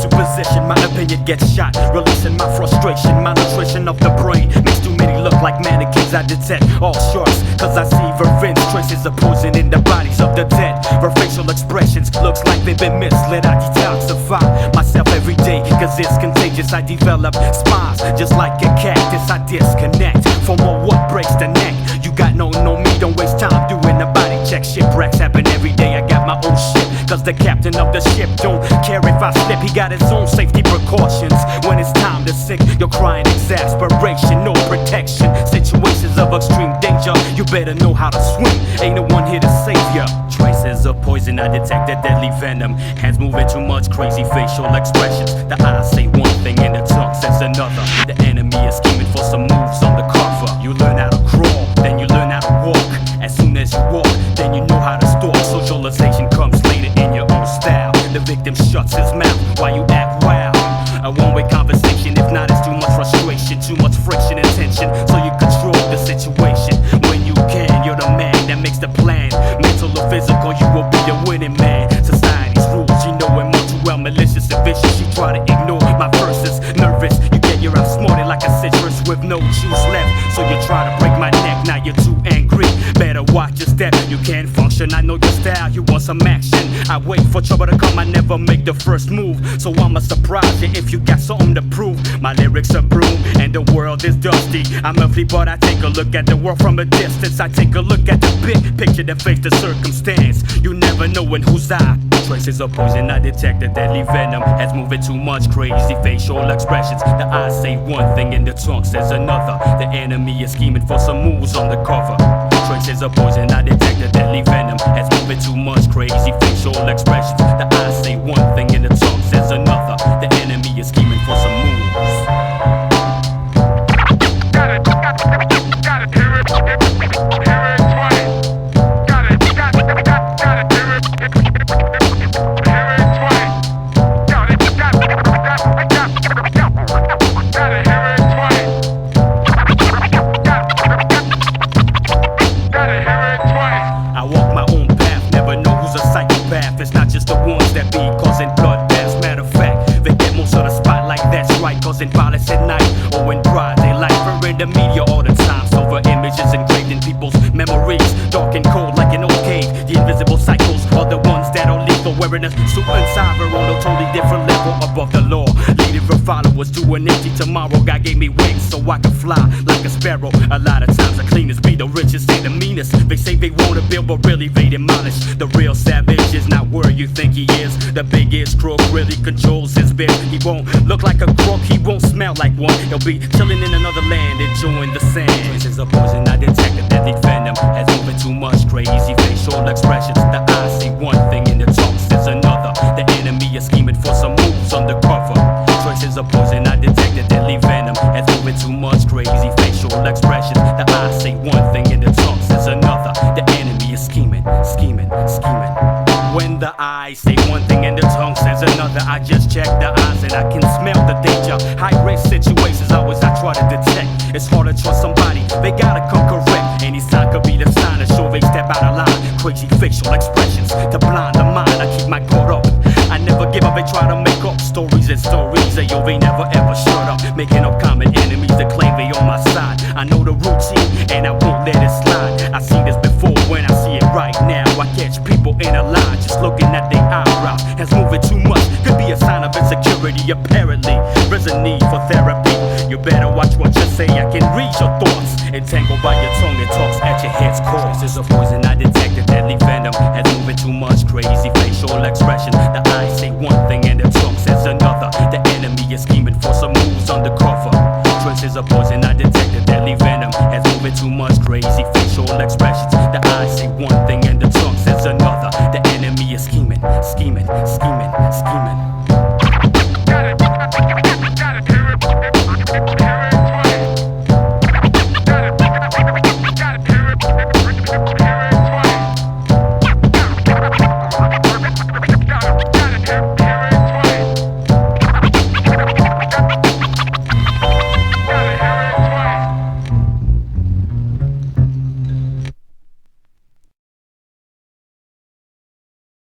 to position, my opinion gets shot, releasing my frustration. Malnutrition of the brain makes too many look like mannequins. I detect all shorts, cause I see revenge traces of poison in the bodies of the dead. For facial expressions, looks like they've been misled. I detoxify myself every day, cause it's contagious. I develop spines, just like a cactus. I disconnect from what breaks the neck. You got no me, don't waste time doing a body check. Shipwrecks happen every day, I got my own ship, cause the captain of the ship don't care if I slip. He got his own safety precautions. When it's time to sink, you're crying exasperation, no protection. Situations of extreme danger, you better know how to swim. Ain't no one here to save ya. Traces of poison, I detect a deadly venom. Hands moving too much, crazy facial expressions. The eyes say one thing and the tongue says another. The enemy is scheming for some moves on the cover. You learn how to crawl, then you learn how to walk. As soon as you walk, then you know how to stalk. Socialization comes later in your own style. The victim shuts his mouth while you act wild. A one-way conversation, if not, it's too much frustration, too much friction and tension. So you control the situation when you can. You're the man that makes the plan. Mental or physical, you will be the winning man. Society's rules, you know it much too well. Malicious and vicious, you try to ignore my verses. Nervous, you get your outsmarted like a citrus with no juice left. So you try to break my neck, now you're too angry. Better watch your step, you can't function. I know your style, you want some action. I wait for trouble to come, I never make the first move. So I'ma surprise you if you got something to prove. My lyrics are broom and the world is dusty. I'm earthly, but I take a look at the world from a distance. I take a look at the big picture that face the circumstance. You never know in whose eye. Traces of poison, I detect a deadly venom. Has moving too much, crazy facial expressions. The eyes say one thing and the tongue says another. The enemy is scheming for some moves on the cover. Traces of poison, I detect a deadly venom. Has moving too much, crazy facial expressions. The eyes say one thing and the tongue says another. The enemy is scheming for some moves. It's not just the ones that be causing bloodbaths. Matter of fact, they get most of the spotlight, that's right. Causing violence at night or in broad daylight. We're in the media all the time. Silver images engraved in people's memories. Dark and cold like an old cave. The invisible cycles are the ones that are lethal. Wearing a suit and cyber on a totally different level above the law. Leading for followers to an empty tomorrow. God gave me wings so I can fly like a sparrow. A lot of times the cleanest be the richest, say the meanest. They say they want to build, but really they demolish. The real savage is not where you think he is. The biggest crook really controls his bit. He won't look like a crook, he won't smell like one. He'll be chilling in another land, enjoying the sand. Traces of poison, I detect a deadly venom. Has moving too much, crazy facial expressions. The eyes say one thing and the tongue says another. The enemy is scheming for some moves undercover. Traces of poison, I detect a deadly venom. Has moving too much, crazy facial expressions. The eyes say one thing and the tongue says another. The enemy is scheming, scheming, scheming. When the eyes say one thing and the tongue says another, I just check the eyes and I can smell the danger. High risk situations always I try to detect. It's hard to trust somebody, they gotta come correct. Any sign could be the sign to show they step out of line. Crazy facial expressions to blind the mind. I keep my guard up, I never give up. They try to make up stories and stories. They never ever shut up, making up common enemies that claim they on my side. I know the routine and I won't let it slide. I seen this before when I see it right now. I catch people in a line just looking at their eyebrows. Has moving too much, could be a sign of insecurity. Apparently, there's a need for therapy. You better watch what you say, I can read your thoughts. Entangled by your tongue, it talks at your head's core. Traces of poison, I detect a deadly venom. Has moving too much, crazy facial expression. The eyes say one thing and the tongue says another. The enemy is scheming for some moves undercover. Traces of poison, I detect a deadly venom. Has moving too much, crazy facial expressions. The eyes say one thing and the tongue says another. The enemy is scheming, scheming, scheming, scheming.